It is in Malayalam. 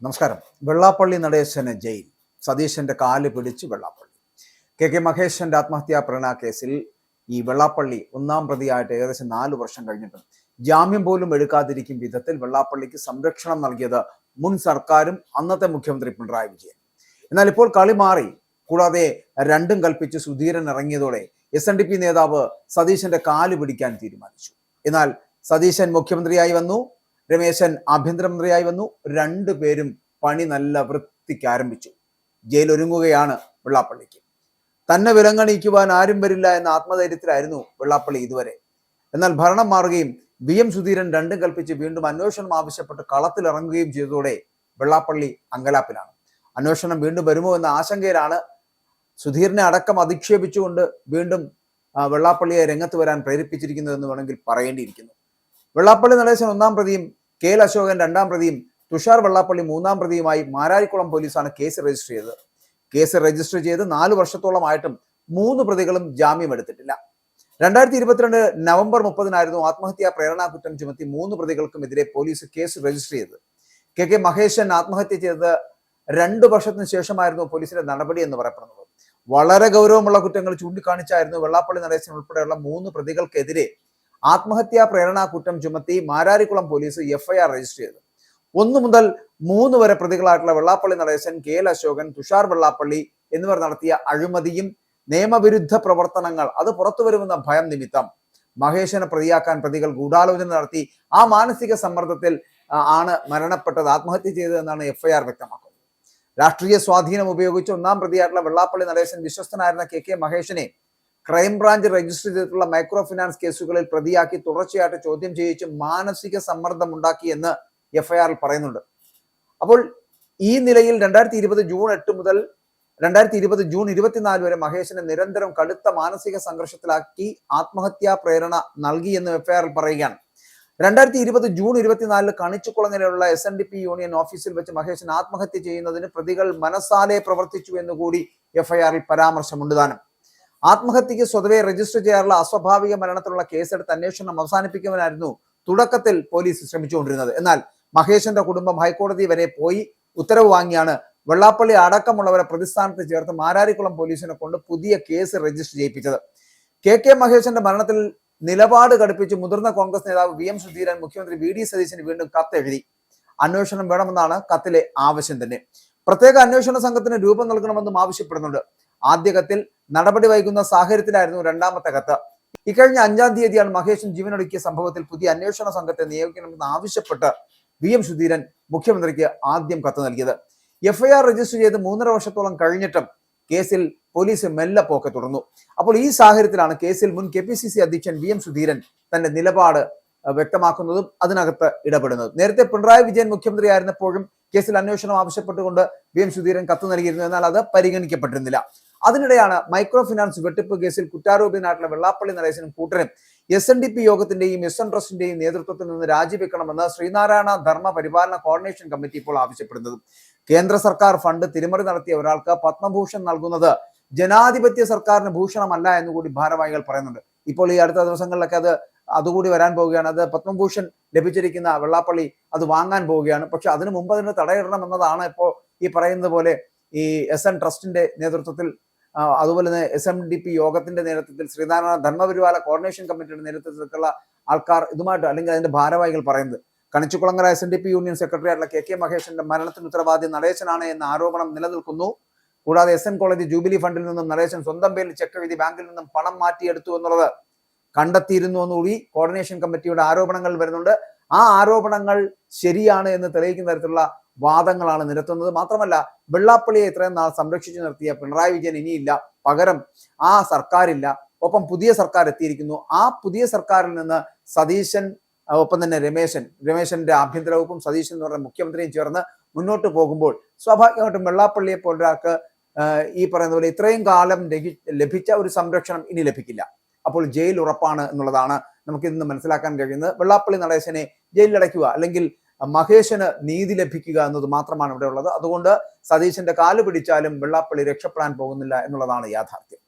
നമസ്കാരം. വെള്ളാപ്പള്ളി നടേശന് ജയിൽ. സതീശന്റെ കാല് പിടിച്ച് വെള്ളാപ്പള്ളി. കെ മഹേശന്റെ ആത്മഹത്യാ പ്രേരണ കേസിൽ ഈ വെള്ളാപ്പള്ളി ഒന്നാം പ്രതിയായിട്ട് ഏകദേശം 4 വർഷം കഴിഞ്ഞിട്ടും ജാമ്യം പോലും എടുക്കാതിരിക്കും വിധത്തിൽ വെള്ളാപ്പള്ളിക്ക് സംരക്ഷണം നൽകിയത് മുൻ സർക്കാരും അന്നത്തെ മുഖ്യമന്ത്രി പിണറായി വിജയൻ. എന്നാൽ ഇപ്പോൾ കളി മാറി. കൂടാതെ രണ്ടും കൽപ്പിച്ച് സുധീരൻ ഇറങ്ങിയതോടെ SNDP നേതാവ് സതീശന്റെ കാല് പിടിക്കാൻ തീരുമാനിച്ചു. എന്നാൽ സതീശൻ മുഖ്യമന്ത്രിയായി വന്നു, രമേശൻ ആഭ്യന്തരമന്ത്രിയായി വന്നു. രണ്ടുപേരും പണി നല്ല വൃത്തിക്ക് ആരംഭിച്ചു. ജയിലൊരുങ്ങുകയാണ് വെള്ളാപ്പള്ളിക്ക്. തന്നെ വിലങ്ങണിക്കുവാൻ ആരും വരില്ല എന്ന ആത്മധൈര്യത്തിലായിരുന്നു വെള്ളാപ്പള്ളി ഇതുവരെ. എന്നാൽ ഭരണം മാറുകയും VM സുധീരൻ രണ്ടും കൽപ്പിച്ച് വീണ്ടും അന്വേഷണം ആവശ്യപ്പെട്ട് കളത്തിലിറങ്ങുകയും ചെയ്തതോടെ വെള്ളാപ്പള്ളി അങ്കലാപ്പിലാണ്. അന്വേഷണം വീണ്ടും വരുമോ എന്ന ആശങ്കയിലാണ്. സുധീരനെ അടക്കം അധിക്ഷേപിച്ചുകൊണ്ട് വീണ്ടും വെള്ളാപ്പള്ളിയെ രംഗത്ത് വരാൻ പ്രേരിപ്പിച്ചിരിക്കുന്നതെന്ന് വേണമെങ്കിൽ പറയേണ്ടിയിരിക്കുന്നു. വെള്ളാപ്പള്ളി നടേശൻ ഒന്നാം പ്രതിയും KL അശോകൻ രണ്ടാം പ്രതിയും തുഷാർ വെള്ളാപ്പള്ളി മൂന്നാം പ്രതിയുമായി മാരാരിക്കുളം പോലീസാണ് കേസ് രജിസ്റ്റർ ചെയ്തത്. കേസ് രജിസ്റ്റർ ചെയ്ത് 4 വർഷത്തോളമായിട്ടും 3 പ്രതികളും ജാമ്യം എടുത്തിട്ടില്ല. 2022 നവംബർ 30-നായിരുന്നു ആത്മഹത്യാ പ്രേരണാ കുറ്റം ചുമത്തി 3 പ്രതികൾക്കുമെതിരെ പോലീസ് കേസ് രജിസ്റ്റർ ചെയ്തത്. കെ മഹേശൻ ആത്മഹത്യ ചെയ്തത് 2 വർഷത്തിന് ശേഷമായിരുന്നു പോലീസിന്റെ നടപടി എന്ന് പറയപ്പെടുന്നത്. വളരെ ഗൗരവമുള്ള കുറ്റങ്ങൾ ചൂണ്ടിക്കാണിച്ചായിരുന്നു വെള്ളാപ്പള്ളി നടേശൻ ഉൾപ്പെടെയുള്ള 3 പ്രതികൾക്കെതിരെ ആത്മഹത്യാ പ്രേരണാ കുറ്റം ചുമത്തി മാരാരിക്കുളം പോലീസ് FIR രജിസ്റ്റർ ചെയ്തത്. 1 മുതൽ 3 വരെ പ്രതികളായിട്ടുള്ള വെള്ളാപ്പള്ളി നടേശൻ, KL അശോകൻ, തുഷാർ വെള്ളാപ്പള്ളി എന്നിവർ നടത്തിയ അഴിമതിയും നിയമവിരുദ്ധ പ്രവർത്തനങ്ങൾ അത് പുറത്തു വരുമെന്ന ഭയം നിമിത്തം മഹേശനെ പ്രതിയാക്കാൻ പ്രതികൾ ഗൂഢാലോചന നടത്തി. ആ മാനസിക സമ്മർദ്ദത്തിൽ ആണ് മരണപ്പെട്ടത്, ആത്മഹത്യ ചെയ്തതെന്നാണ് FIR വ്യക്തമാക്കുന്നത്. രാഷ്ട്രീയ സ്വാധീനം ഉപയോഗിച്ച് ഒന്നാം പ്രതിയായിട്ടുള്ള വെള്ളാപ്പള്ളി നടേശൻ വിശ്വസ്തനായിരുന്ന കെ മഹേശനെ ക്രൈംബ്രാഞ്ച് രജിസ്റ്റർ ചെയ്തിട്ടുള്ള മൈക്രോ ഫിനാൻസ് കേസുകളിൽ പ്രതിയാക്കി തുടർച്ചയായിട്ട് ചോദ്യം ചെയ്യിച്ച് മാനസിക സമ്മർദ്ദം ഉണ്ടാക്കി എന്ന് FIR-ൽ പറയുന്നുണ്ട്. അപ്പോൾ ഈ നിലയിൽ 2020 ജൂൺ 8 മുതൽ 2020 ജൂൺ 24 വരെ മഹേശനെ നിരന്തരം കടുത്ത മാനസിക സംഘർഷത്തിലാക്കി ആത്മഹത്യാ പ്രേരണ നൽകി എന്ന് FIR-ൽ പറയുകയാണ്. 2020 ജൂൺ 24 കണിച്ചുകുളങ്ങരയിലുള്ള SNDP യൂണിയൻ ഓഫീസിൽ വെച്ച് മഹേശൻ ആത്മഹത്യ ചെയ്യുന്നതിന് പ്രതികൾ മനസ്സാലെ പ്രവർത്തിച്ചു എന്നുകൂടി FIR-ൽ പരാമർശമുണ്ട് താനും. ആത്മഹത്യക്ക് സ്വതവേ രജിസ്റ്റർ ചെയ്യാറുള്ള അസ്വാഭാവിക മരണത്തിലുള്ള കേസെടുത്ത് അന്വേഷണം അവസാനിപ്പിക്കുവാനായിരുന്നു തുടക്കത്തിൽ പോലീസ് ശ്രമിച്ചുകൊണ്ടിരുന്നത്. എന്നാൽ മഹേശന്റെ കുടുംബം ഹൈക്കോടതി വരെ പോയി ഉത്തരവ് വാങ്ങിയാണ് വെള്ളാപ്പള്ളി അടക്കമുള്ളവരെ പ്രതിസ്ഥാനത്ത് ചേർത്ത് മാരാരിക്കുളം പോലീസിനെ കൊണ്ട് പുതിയ കേസ് രജിസ്റ്റർ ചെയ്യിപ്പിച്ചത്. കെ മഹേശന്റെ മരണത്തിൽ നിലപാട് കടുപ്പിച്ച് മുതിർന്ന കോൺഗ്രസ് നേതാവ് VM സുധീരൻ മുഖ്യമന്ത്രി VD സതീശന് വീണ്ടും കത്തെഴുതി. അന്വേഷണം വേണമെന്നാണ് കത്തിലെ ആവശ്യം തന്നെ. പ്രത്യേക അന്വേഷണ സംഘത്തിന് രൂപം നൽകണമെന്നും ആവശ്യപ്പെടുന്നുണ്ട്. ആദ്യ കത്തിൽ നടപടി വൈകുന്ന സാഹചര്യത്തിലായിരുന്നു രണ്ടാമത്തെ കത്ത്. ഇക്കഴിഞ്ഞ 5-ാം തീയതിയാണ് മഹേശൻ ജീവനൊടുക്കിയ സംഭവത്തിൽ പുതിയ അന്വേഷണ സംഘത്തെ നിയോഗിക്കണമെന്ന് ആവശ്യപ്പെട്ട് VM സുധീരൻ മുഖ്യമന്ത്രിക്ക് ആദ്യം കത്ത് നൽകിയത്. FIR രജിസ്റ്റർ ചെയ്ത് 3.5 വർഷത്തോളം കഴിഞ്ഞിട്ടും കേസിൽ പോലീസ് മെല്ലെ പോക്കെ തുടർന്നു. അപ്പോൾ ഈ സാഹചര്യത്തിലാണ് കേസിൽ മുൻ KPCC അധ്യക്ഷൻ VM സുധീരൻ തന്റെ നിലപാട് വ്യക്തമാക്കുന്നതും അതിനകത്ത് ഇടപെടുന്നതും. നേരത്തെ പിണറായി വിജയൻ മുഖ്യമന്ത്രി ആയിരുന്നപ്പോഴും കേസിൽ അന്വേഷണം ആവശ്യപ്പെട്ടുകൊണ്ട് VM സുധീരൻ കത്ത് നൽകിയിരുന്നു. എന്നാൽ അത് പരിഗണിക്കപ്പെട്ടിരുന്നില്ല. അതിനിടെയാണ് മൈക്രോ ഫിനാൻസ് വെട്ടിപ്പ് കേസിൽ കുറ്റാരോപിതനായിട്ടുള്ള വെള്ളാപ്പള്ളി നടേശനും കൂട്ടരും SNDP യോഗത്തിന്റെയും SN ട്രസ്റ്റിന്റെയും നേതൃത്വത്തിൽ നിന്ന് രാജിവെക്കണമെന്ന് ശ്രീനാരായണ ധർമ്മ പരിപാലന കോർഡിനേഷൻ കമ്മിറ്റി ഇപ്പോൾ ആവശ്യപ്പെടുന്നത്. കേന്ദ്ര സർക്കാർ ഫണ്ട് തിരിമറി നടത്തിയ ഒരാൾക്ക് പത്മഭൂഷൺ നൽകുന്നത് ജനാധിപത്യ സർക്കാരിന് ഭൂഷണമല്ല എന്നുകൂടി ഭാരവാഹികൾ പറയുന്നുണ്ട്. ഇപ്പോൾ ഈ അടുത്ത ദിവസങ്ങളിലൊക്കെ അതുകൂടി വരാൻ പോവുകയാണ്. അത് പത്മഭൂഷൺ ലഭിച്ചിരിക്കുന്ന വെള്ളാപ്പള്ളി അത് വാങ്ങാൻ പോവുകയാണ്. പക്ഷെ അതിനു മുമ്പ് അതിന് തടയിടണം എന്നതാണ് ഇപ്പോൾ ഈ പറയുന്നത് പോലെ ഈ SN ട്രസ്റ്റിന്റെ നേതൃത്വത്തിൽ, അതുപോലെ തന്നെ SNDP യോഗത്തിന്റെ നേതൃത്വത്തിൽ, ശ്രീനാരായണ ധർമ്മപരിപാലന കോർഡിനേഷൻ കമ്മിറ്റിയുടെ നേതൃത്വത്തിലുള്ള ആൾക്കാർ ഇതുമായിട്ട് അല്ലെങ്കിൽ അതിന്റെ ഭാരവാഹികൾ പറയുന്നത്. കണിച്ചുകുളങ്ങര SNDP യൂണിയൻ സെക്രട്ടറി ആയിട്ടുള്ള കെ മഹേശന്റെ മരണത്തിന് ഉത്തരവാദി നടേശനാണ് എന്ന ആരോപണം നിലനിൽക്കുന്നു. കൂടാതെ SN കോളേജ് ജൂബിലി ഫണ്ടിൽ നിന്നും നടേശൻ സ്വന്തം പേരിൽ ചെക്ക് എഴുതി ബാങ്കിൽ നിന്നും പണം മാറ്റിയെടുത്തു എന്നുള്ളത് കണ്ടെത്തിയിരുന്നു എന്നുകൂടി കോർഡിനേഷൻ കമ്മിറ്റിയുടെ ആരോപണങ്ങൾ വരുന്നുണ്ട്. ആ ആരോപണങ്ങൾ ശരിയാണ് എന്ന് തെളിയിക്കുന്ന തരത്തിലുള്ള വാദങ്ങളാണ് നിരത്തുന്നത്. മാത്രമല്ല, വെള്ളാപ്പള്ളിയെ ഇത്രയും നാൾ സംരക്ഷിച്ചു നിർത്തിയ പിണറായി വിജയൻ ഇനിയില്ല, പകരം ആ സർക്കാരില്ല, ഒപ്പം പുതിയ സർക്കാർ എത്തിയിരിക്കുന്നു. ആ പുതിയ സർക്കാരിൽ നിന്ന് സതീശൻ, ഒപ്പം തന്നെ രമേശന്റെ ആഭ്യന്തര വകുപ്പും സതീശൻ എന്ന് പറഞ്ഞ മുഖ്യമന്ത്രിയും ചേർന്ന് മുന്നോട്ട് പോകുമ്പോൾ സ്വാഭാവികമായിട്ടും വെള്ളാപ്പള്ളിയെ പോലൊരാൾക്ക് ഈ പറയുന്ന പോലെ ഇത്രയും കാലം ലഭിച്ച ഒരു സംരക്ഷണം ഇനി ലഭിക്കില്ല. അപ്പോൾ ജയിൽ ഉറപ്പാണ് എന്നുള്ളതാണ് നമുക്ക് ഇന്ന് മനസ്സിലാക്കാൻ കഴിയുന്നത്. വെള്ളാപ്പള്ളി നടേശനെ ജയിലിലടയ്ക്കുക അല്ലെങ്കിൽ മഹേശന് നീതി ലഭിക്കുക എന്നത് മാത്രമാണ് ഇവിടെ ഉള്ളത്. അതുകൊണ്ട് സതീശന്റെ കാല് പിടിച്ചാലും വെള്ളാപ്പള്ളി രക്ഷപ്പെടാൻ പോകുന്നില്ല എന്നുള്ളതാണ് യാഥാർത്ഥ്യം.